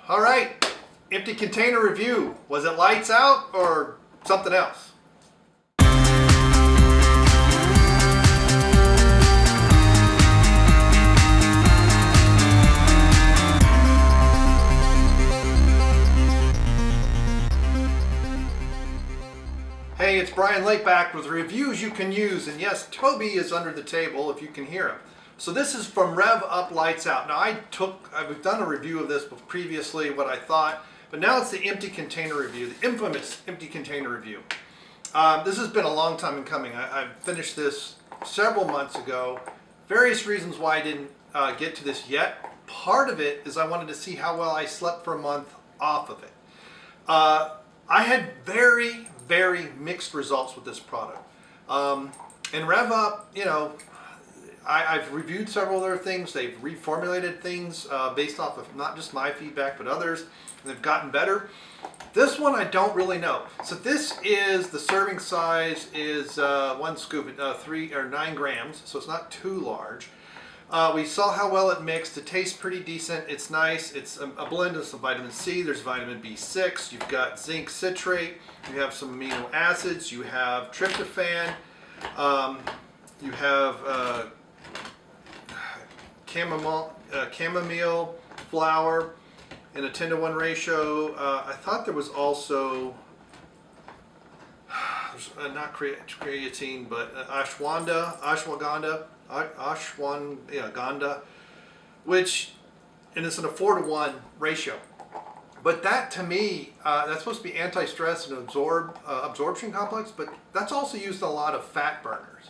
All right, empty container review. Was it lights out or something else? Hey, it's Bryon Lape back with reviews you can use, and yes, Toby is under the table if you can hear him. So this is from RevUp Lights Out. Now I've done a review of this previously, what I thought, but now it's the empty container review, the infamous empty container review. This has been a long time in coming. I finished this several months ago. Various reasons why I didn't get to this yet. Part of it is I wanted to see how well I slept for a month off of it. I had very mixed results with this product. And RevUp, you know, I've reviewed several other things. They've reformulated things based off of not just my feedback, but others, and they've gotten better. This one I don't really know. So this is, the serving size is 1 scoop, 3 or 9 grams, so it's not too large. We saw how well it mixed. It tastes pretty decent. It's nice. It's a blend of some vitamin C. There's vitamin B6. You've got zinc citrate. You have some amino acids. You have tryptophan. You have chamomile flower in a 10-to-1 ratio. I thought there was also not creatine, but ashwagandha, which, and it's in a 4-to-1 ratio. But that, to me, that's supposed to be anti-stress and absorption complex, but that's also used in a lot of fat burners.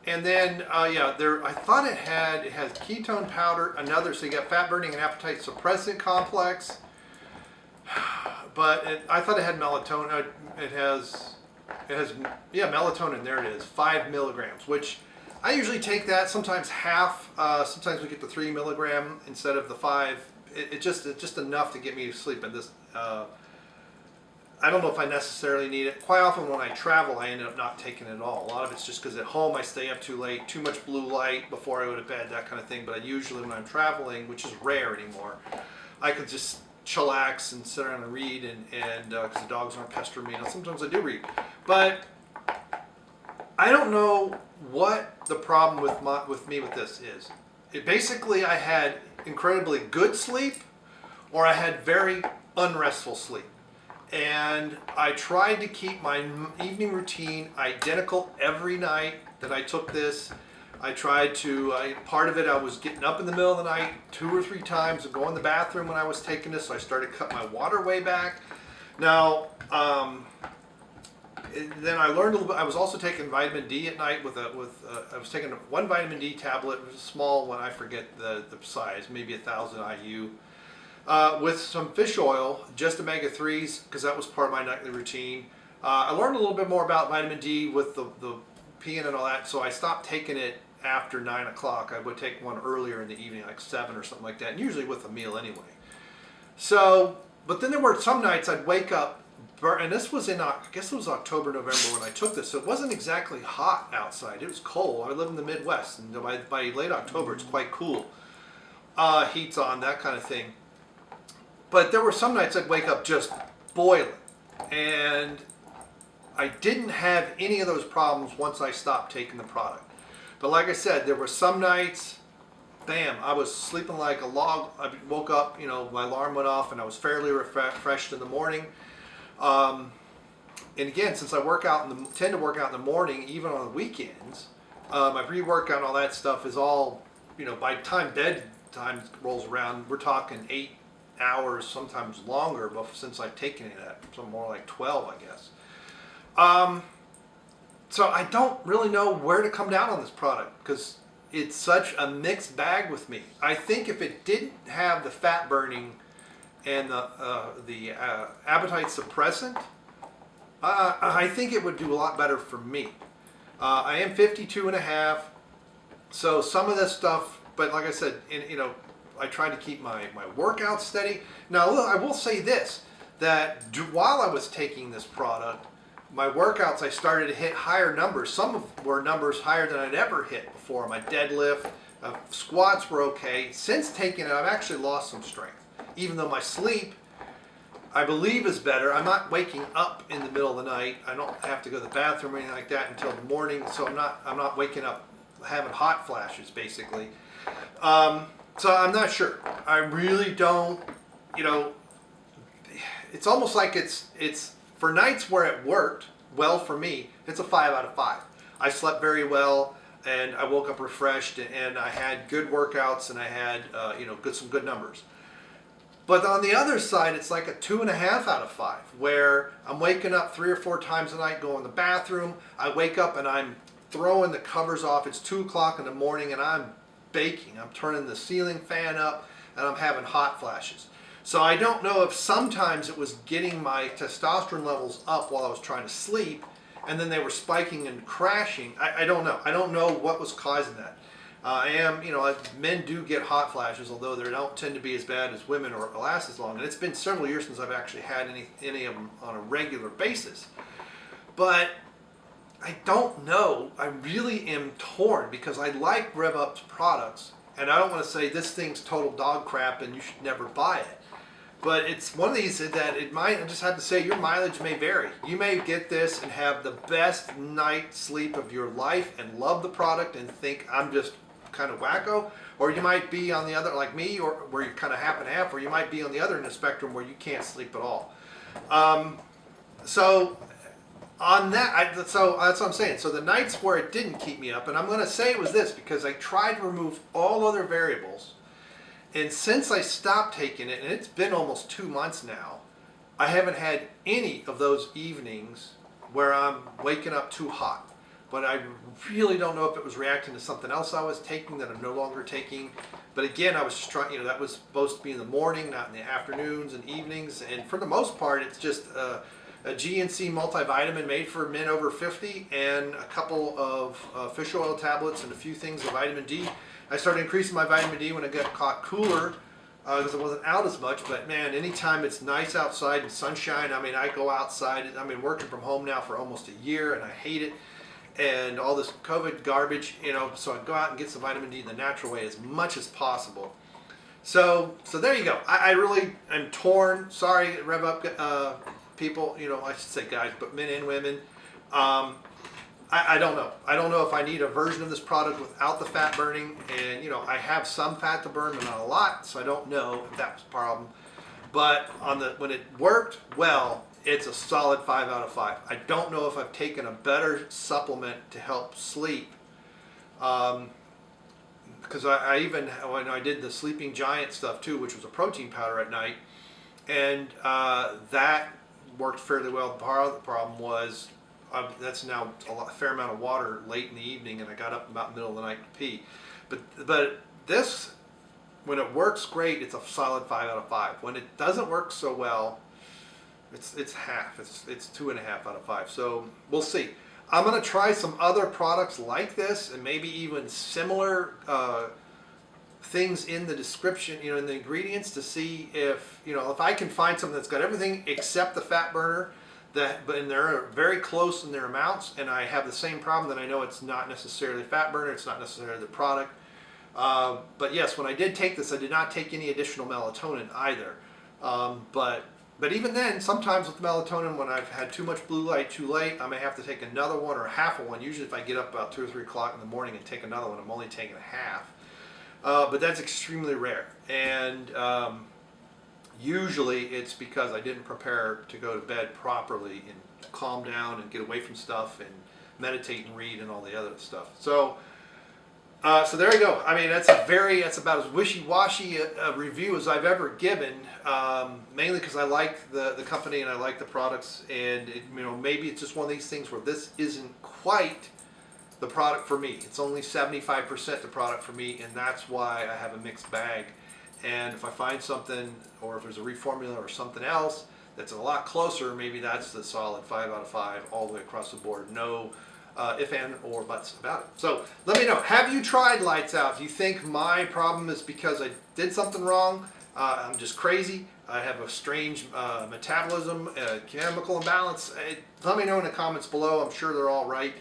And then, I thought it has ketone powder, so you got fat burning and appetite suppressant complex. But I thought it had melatonin. It has melatonin. There it is, 5 milligrams, which I usually take that. Sometimes half. Sometimes we get the 3 milligram instead of the 5. It's just enough to get me to sleep. And this, I don't know if I necessarily need it. Quite often when I travel, I end up not taking it at all. A lot of it's just because at home I stay up too late, too much blue light before I go to bed, that kind of thing. But I usually, when I'm traveling, which is rare anymore, I could just chillax and sit around and read, and because the dogs aren't pestering me. Now sometimes I do read, but I don't know what the problem with this is. Basically I had incredibly good sleep, or I had very unrestful sleep. And I tried to keep my evening routine identical every night that I took this. I tried to, part of it I was getting up in the middle of the night 2 or 3 times and going to the bathroom when I was taking this, so I started to cut my water way back. Now, then I learned a little bit. I was also taking vitamin D at night I was taking 1 vitamin D tablet. It was a small one, I forget the size, maybe 1,000 IU. With some fish oil, just omega-3s, because that was part of my nightly routine. I learned a little bit more about vitamin D with the peeing and all that, so I stopped taking it after 9 o'clock. I would take one earlier in the evening, like 7 or something like that, and usually with a meal anyway. So, but then there were some nights I'd wake up, and this was in, I guess it was October, November when I took this, so it wasn't exactly hot outside. It was cold. I live in the Midwest, and by late October it's quite cool. Heat's on, that kind of thing. But there were some nights I'd wake up just boiling, and I didn't have any of those problems once I stopped taking the product. But like I said, there were some nights, bam, I was sleeping like a log. I woke up, my alarm went off, and I was fairly refreshed in the morning. And again, since I tend to work out in the morning, even on the weekends, my pre-workout and all that stuff is all, by the time bedtime rolls around, we're talking 8 hours, sometimes longer, but since I've taken it at some more like 12, I guess. So I don't really know where to come down on this product because it's such a mixed bag with me. I think if it didn't have the fat burning and the appetite suppressant, I think it would do a lot better for me. I am 52 and a half, so some of this stuff, but like I said, I try to keep my workouts steady. Now, look, I will say this, that while I was taking this product, my workouts, I started to hit higher numbers. Some were numbers higher than I'd ever hit before. My deadlift, Squats were okay. Since taking it, I've actually lost some strength. Even though my sleep, I believe, is better. I'm not waking up in the middle of the night. I don't have to go to the bathroom or anything like that until the morning. So I'm not waking up having hot flashes, basically. So I'm not sure. I really don't, you know, it's almost like it's for nights where it worked well for me, it's a 5 out of 5. I slept very well, and I woke up refreshed, and I had good workouts, and I had some good numbers. But on the other side, it's like a 2.5 out of 5, where I'm waking up 3 or 4 times a night, going to the bathroom. I wake up and I'm throwing the covers off. It's 2 o'clock in the morning, and I'm baking. I'm turning the ceiling fan up, and I'm having hot flashes. So I don't know if sometimes it was getting my testosterone levels up while I was trying to sleep, and then they were spiking and crashing. I don't know. I don't know what was causing that. Men do get hot flashes, although they don't tend to be as bad as women or last as long. And it's been several years since I've actually had any of them on a regular basis. But I don't know. I really am torn because I like RevUp's products, and I don't want to say this thing's total dog crap and you should never buy it. But it's one of these that it might, I just have to say, your mileage may vary. You may get this and have the best night's sleep of your life and love the product and think I'm just kind of wacko, or you might be on the other, like me, or where you're kind of half and half, or you might be on the other end of the spectrum where you can't sleep at all. So that's what I'm saying. So the nights where it didn't keep me up, and I'm going to say it was this because I tried to remove all other variables, and since I stopped taking it, and it's been almost 2 months now, I haven't had any of those evenings where I'm waking up too hot. But I really don't know if it was reacting to something else I was taking that I'm no longer taking. But again, I was trying, that was supposed to be in the morning, not in the afternoons and evenings. And for the most part, it's just a GNC multivitamin made for men over 50 and a couple of fish oil tablets and a few things of vitamin D. I started increasing my vitamin D when it got caught cooler because it wasn't out as much. But man, anytime it's nice outside and sunshine, I go outside. I've been working from home now for almost a year, and I hate it. And all this COVID garbage, so I go out and get some vitamin D the natural way as much as possible. So there you go. I really am torn. Sorry, RevUp people, I should say guys, but men and women. I don't know. I don't know if I need a version of this product without the fat burning. And, I have some fat to burn, but not a lot, so I don't know if that was a problem. But when it worked well, it's a solid 5 out of 5. I don't know if I've taken a better supplement to help sleep. Because when I did the Sleeping Giant stuff too, which was a protein powder at night, and that worked fairly well. Part of the problem was that's now a fair amount of water late in the evening, and I got up about the middle of the night to pee. But this, when it works great, it's a solid 5 out of 5. When it doesn't work so well, it's half. It's 2.5 out of 5. So we'll see. I'm going to try some other products like this, and maybe even similar things in the description, in the ingredients, to see if I can find something that's got everything except the fat burner. And they're very close in their amounts, and I have the same problem that I know it's not necessarily fat burner. It's not necessarily the product. But yes, when I did take this, I did not take any additional melatonin either. But even then, sometimes with melatonin, when I've had too much blue light too late, I may have to take another one or half of one. Usually if I get up about 2 or 3 o'clock in the morning and take another one, I'm only taking a half. But that's extremely rare. And usually it's because I didn't prepare to go to bed properly and calm down and get away from stuff and meditate and read and all the other stuff. So there you go. That's about as wishy-washy a review as I've ever given. Mainly because I like the company and I like the products, and maybe it's just one of these things where this isn't quite the product for me. It's only 75% the product for me, and that's why I have a mixed bag. And if I find something, or if there's a reformula or something else that's a lot closer, maybe that's the solid 5 out of 5 all the way across the board. No if and or buts about it. So let me know, have you tried Lights Out? Do you think my problem is because I did something wrong? I'm just crazy. I have a strange metabolism, chemical imbalance. Let me know in the comments below. I'm sure they're all right.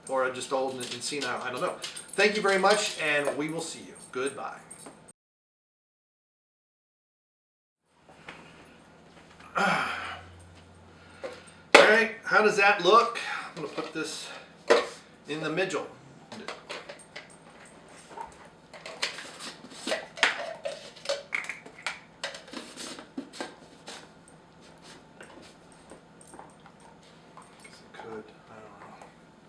or just old and senile. I don't know. Thank you very much, and we will see you. Goodbye. All right, how does that look? I'm gonna put this in the middle.